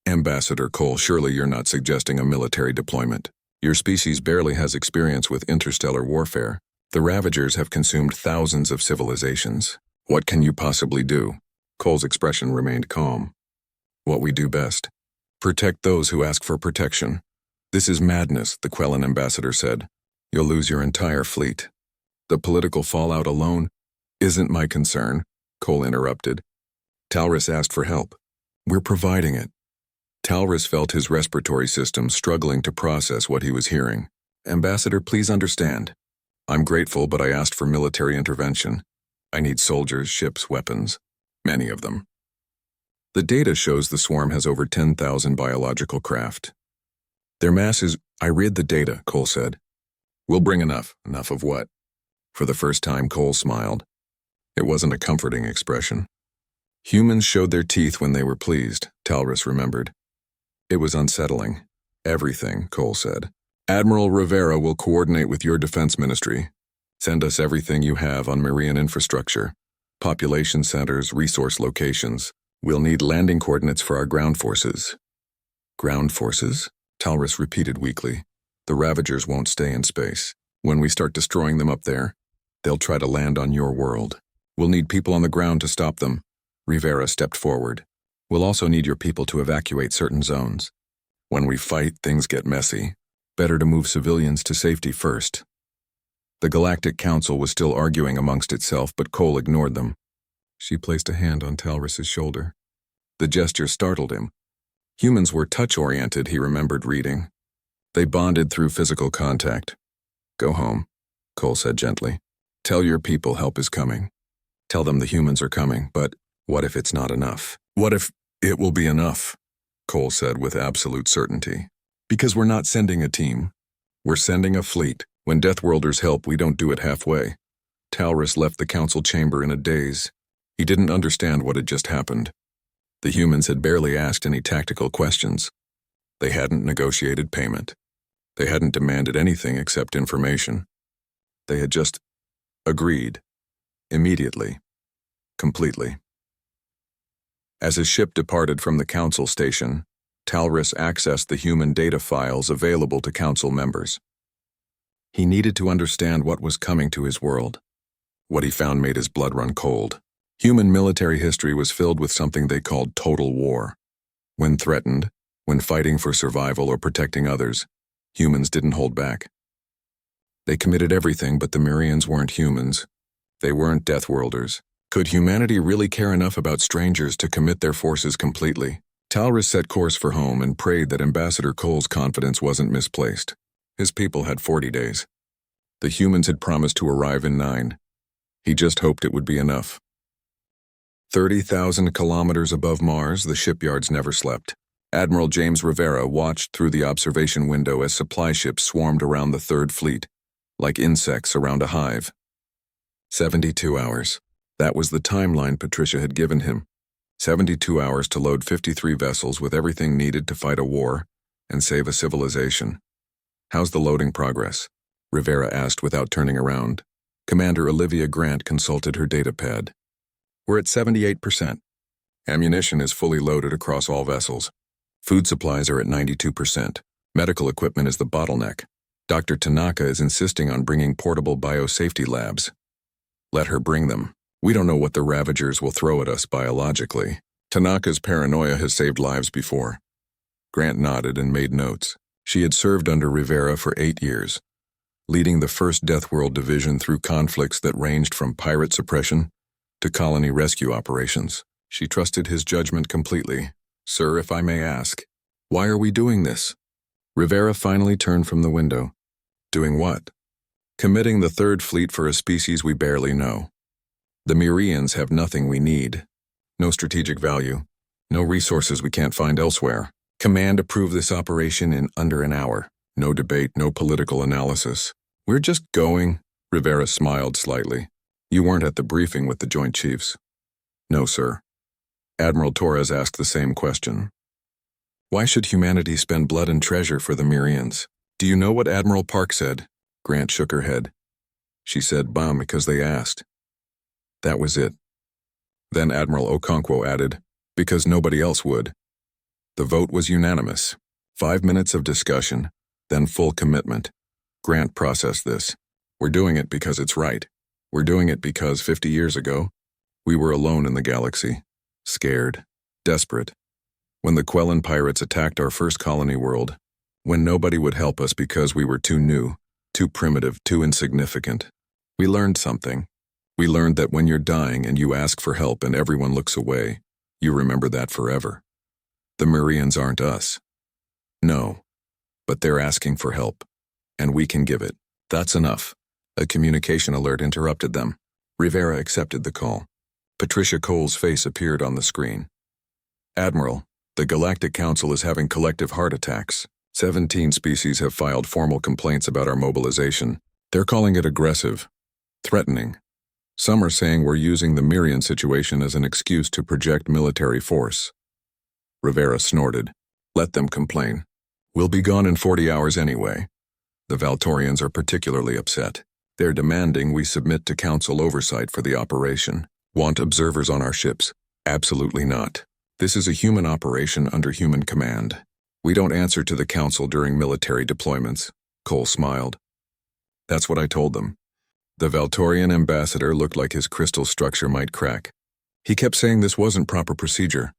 Ambassador Cole, surely you're not suggesting a military deployment. Your species barely has experience with interstellar warfare. The Ravagers have consumed thousands of civilizations. What can you possibly do? Cole's expression remained calm. What we do best. Protect those who ask for protection. This is madness, the Quellan ambassador said. You'll lose your entire fleet. The political fallout alone isn't my concern, Cole interrupted. Talrus asked for help. We're providing it. Talrus felt his respiratory system struggling to process what he was hearing. Ambassador, please understand. I'm grateful, but I asked for military intervention. I need soldiers, ships, weapons. Many of them. The data shows the swarm has over 10,000 biological craft. Their mass is... I read the data, Cole said. We'll bring enough. Enough of what? For the first time, Cole smiled. It wasn't a comforting expression. Humans showed their teeth when they were pleased, Talrus remembered. It was unsettling. Everything, Cole said. Admiral Rivera will coordinate with your defense ministry. Send us everything you have on Marian infrastructure. Population centers, resource locations. We'll need landing coordinates for our ground forces. Ground forces? Talrus repeated weakly. The Ravagers won't stay in space. When we start destroying them up there, they'll try to land on your world. We'll need people on the ground to stop them. Rivera stepped forward. We'll also need your people to evacuate certain zones. When we fight, things get messy. Better to move civilians to safety first. The Galactic Council was still arguing amongst itself, but Cole ignored them. She placed a hand on Talrus's shoulder. The gesture startled him. Humans were touch-oriented, he remembered reading. They bonded through physical contact. Go home, Cole said gently. Tell your people help is coming. Tell them the humans are coming, but what if it's not enough? What if it will be enough? Cole said with absolute certainty. Because we're not sending a team. We're sending a fleet. When Deathworlders help, we don't do it halfway. Talrus left the council chamber in a daze. He didn't understand what had just happened. The humans had barely asked any tactical questions. They hadn't negotiated payment. They hadn't demanded anything except information. They had just agreed. Immediately. Completely. As his ship departed from the council station, Talrus accessed the human data files available to council members. He needed to understand what was coming to his world. What he found made his blood run cold. Human military history was filled with something they called total war. When threatened, when fighting for survival or protecting others, humans didn't hold back. They committed everything, but the Mirians weren't humans. They weren't Deathworlders. Could humanity really care enough about strangers to commit their forces completely? Talrus set course for home and prayed that Ambassador Cole's confidence wasn't misplaced. His people had 40 days. The humans had promised to arrive in 9. He just hoped it would be enough. 30,000 kilometers above Mars, the shipyards never slept. Admiral James Rivera watched through the observation window as supply ships swarmed around the Third Fleet, like insects around a hive. 72 hours. That was the timeline Patricia had given him. 72 hours to load 53 vessels with everything needed to fight a war and save a civilization. How's the loading progress? Rivera asked without turning around. Commander Olivia Grant consulted her datapad. We're at 78%. Ammunition is fully loaded across all vessels. Food supplies are at 92%. Medical equipment is the bottleneck. Dr. Tanaka is insisting on bringing portable biosafety labs. Let her bring them. We don't know what the Ravagers will throw at us biologically. Tanaka's paranoia has saved lives before. Grant nodded and made notes. She had served under Rivera for 8 years, leading the 1st Deathworld Division through conflicts that ranged from pirate suppression to colony rescue operations. She trusted his judgment completely. Sir, if I may ask, why are we doing this? Rivera finally turned from the window. Doing what? Committing the Third Fleet for a species we barely know. The Mirians have nothing we need. No strategic value. No resources we can't find elsewhere. Command approved this operation in under an hour. No debate, no political analysis. We're just going. Rivera smiled slightly. You weren't at the briefing with the Joint Chiefs. No, sir. Admiral Torres asked the same question. Why should humanity spend blood and treasure for the Mirians? Do you know what Admiral Park said? Grant shook her head. She said bomb because they asked. That was it. Then Admiral Okonkwo added, because nobody else would. The vote was unanimous. 5 minutes of discussion, then full commitment. Grant processed this. We're doing it because it's right. We're doing it because 50 years ago, We were alone in the galaxy, scared, desperate. When the Quellan pirates attacked our first colony world, when nobody would help us because we were too new, too primitive, too insignificant, we learned something. We learned that when you're dying and you ask for help and everyone looks away, you remember that forever. The Mirians aren't us. No, but they're asking for help, and we can give it. That's enough. A communication alert interrupted them. Rivera accepted the call. Patricia Cole's face appeared on the screen. Admiral, the Galactic Council is having collective heart attacks. 17 species have filed formal complaints about our mobilization. They're calling it aggressive, threatening. Some are saying we're using the Mirian situation as an excuse to project military force. Rivera snorted. Let them complain. We'll be gone in 40 hours anyway. The Valtorians are particularly upset. They're demanding we submit to Council oversight for the operation. Want observers on our ships? Absolutely not. This is a human operation under human command. We don't answer to the Council during military deployments. Cole smiled. That's what I told them. The Valtorian ambassador looked like his crystal structure might crack. He kept saying this wasn't proper procedure.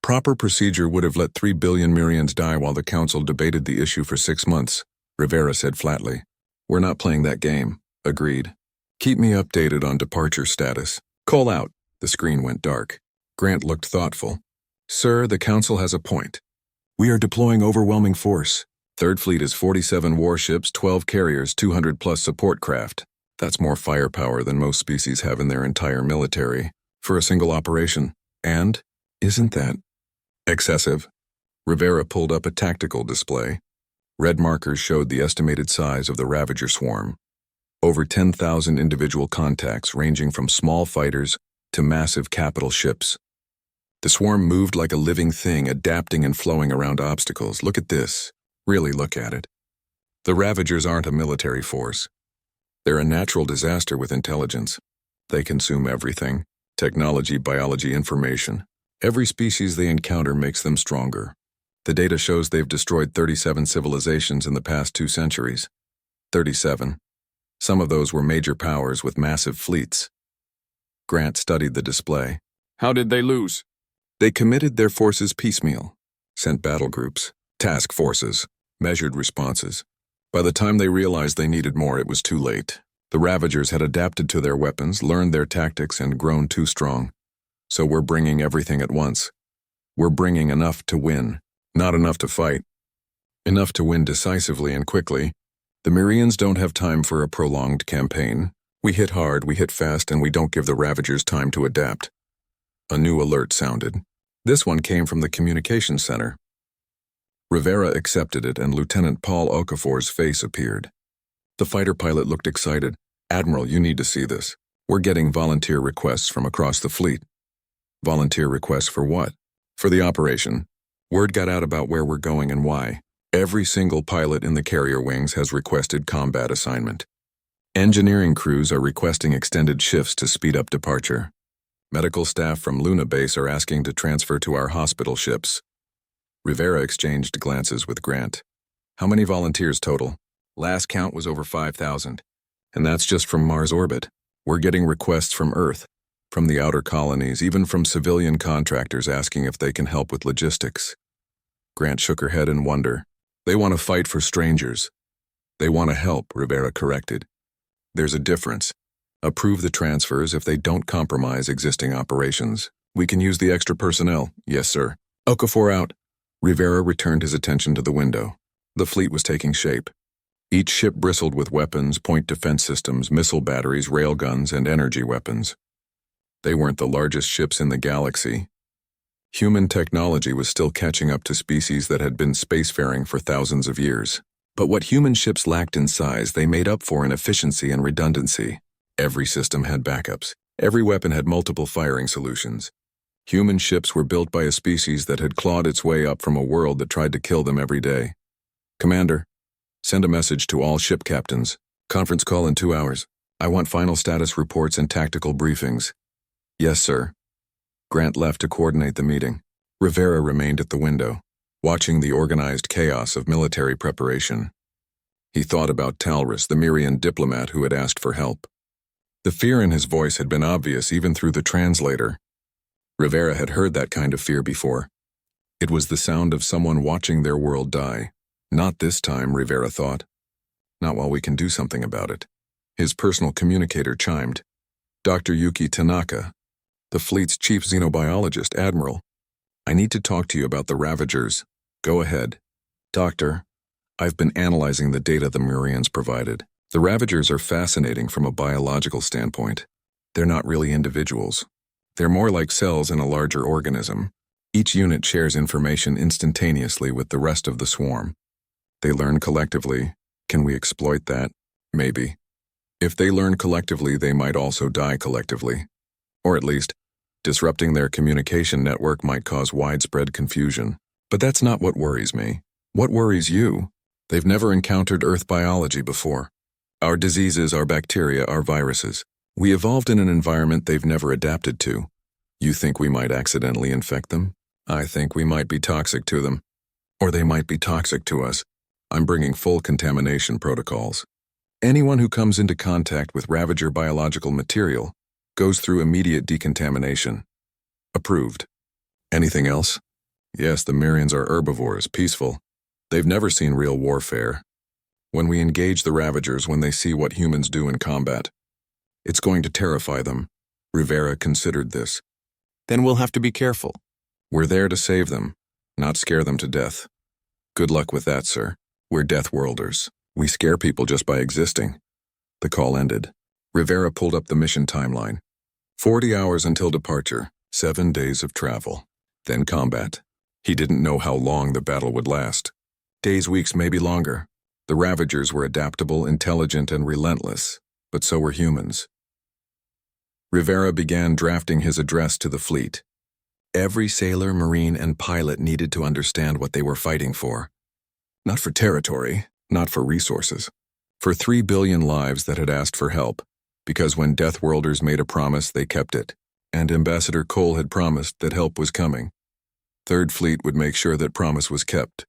Proper procedure would have let 3 billion Mirians die while the Council debated the issue for 6 months, Rivera said flatly. We're not playing that game. Agreed. Keep me updated on departure status. Call out. The screen went dark. Grant looked thoughtful. Sir, the Council has a point. We are deploying overwhelming force. Third Fleet is 47 warships, 12 carriers, 200+ support craft. That's more firepower than most species have in their entire military, for a single operation. And, isn't that excessive? Rivera pulled up a tactical display. Red markers showed the estimated size of the Ravager swarm. Over 10,000 individual contacts ranging from small fighters to massive capital ships. The swarm moved like a living thing, adapting and flowing around obstacles. Look at this. Really look at it. The Ravagers aren't a military force. They're a natural disaster with intelligence. They consume everything. Technology, biology, information. Every species they encounter makes them stronger. The data shows they've destroyed 37 civilizations in the past 2 centuries. 37. Some of those were major powers with massive fleets. Grant studied the display. How did they lose? They committed their forces piecemeal, sent battle groups, task forces, measured responses. By the time they realized they needed more, it was too late. The Ravagers had adapted to their weapons, learned their tactics, and grown too strong. So we're bringing everything at once. We're bringing enough to win, not enough to fight. Enough to win decisively and quickly. The Mirians don't have time for a prolonged campaign. We hit hard, we hit fast, and we don't give the Ravagers time to adapt. A new alert sounded. This one came from the communications center. Rivera accepted it, and Lieutenant Paul Okafor's face appeared. The fighter pilot looked excited. Admiral, you need to see this. We're getting volunteer requests from across the fleet. Volunteer requests for what? For the operation. Word got out about where we're going and why. Every single pilot in the carrier wings has requested combat assignment. Engineering crews are requesting extended shifts to speed up departure. Medical staff from Luna Base are asking to transfer to our hospital ships. Rivera exchanged glances with Grant. How many volunteers total? Last count was over 5,000. And that's just from Mars orbit. We're getting requests from Earth, from the outer colonies, even from civilian contractors asking if they can help with logistics. Grant shook her head in wonder. They want to fight for strangers. They want to help, Rivera corrected. There's a difference. Approve the transfers if they don't compromise existing operations. We can use the extra personnel. Yes, sir. Okafor out. Rivera returned his attention to the window. The fleet was taking shape. Each ship bristled with weapons, point defense systems, missile batteries, railguns, and energy weapons. They weren't the largest ships in the galaxy. Human technology was still catching up to species that had been spacefaring for thousands of years. But what human ships lacked in size, they made up for in efficiency and redundancy. Every system had backups. Every weapon had multiple firing solutions. Human ships were built by a species that had clawed its way up from a world that tried to kill them every day. Commander, send a message to all ship captains. Conference call in 2 hours. I want final status reports and tactical briefings. Yes, sir. Grant left to coordinate the meeting. Rivera remained at the window, watching the organized chaos of military preparation. He thought about Talrus, the Mirian diplomat who had asked for help. The fear in his voice had been obvious even through the translator. Rivera had heard that kind of fear before. It was the sound of someone watching their world die. Not this time, Rivera thought. Not while we can do something about it. His personal communicator chimed. Dr. Yuki Tanaka, the fleet's chief xenobiologist, Admiral. I need to talk to you about the Ravagers. Go ahead. Doctor, I've been analyzing the data the Murians provided. The Ravagers are fascinating from a biological standpoint. They're not really individuals. They're more like cells in a larger organism. Each unit shares information instantaneously with the rest of the swarm. They learn collectively. Can we exploit that? Maybe. If they learn collectively, they might also die collectively. Or at least, disrupting their communication network might cause widespread confusion. But that's not what worries me. What worries you? They've never encountered Earth biology before. Our diseases, our bacteria, our viruses. We evolved in an environment they've never adapted to. You think we might accidentally infect them? I think we might be toxic to them. Or they might be toxic to us. I'm bringing full contamination protocols. Anyone who comes into contact with Ravager biological material goes through immediate decontamination. Approved. Anything else? Yes, the Murians are herbivores, peaceful. They've never seen real warfare. When we engage the Ravagers, when they see what humans do in combat, it's going to terrify them. Rivera considered this. Then we'll have to be careful. We're there to save them, not scare them to death. Good luck with that, sir. We're Deathworlders. We scare people just by existing. The call ended. Rivera pulled up the mission timeline. 40 hours until departure, 7 days of travel. Then combat. He didn't know how long the battle would last. Days, weeks, maybe longer. The Ravagers were adaptable, intelligent, and relentless, but so were humans. Rivera began drafting his address to the fleet. Every sailor, marine, and pilot needed to understand what they were fighting for. Not for territory, not for resources. For 3 billion lives that had asked for help, because when Deathworlders made a promise, they kept it, and Ambassador Cole had promised that help was coming. Third Fleet would make sure that promise was kept.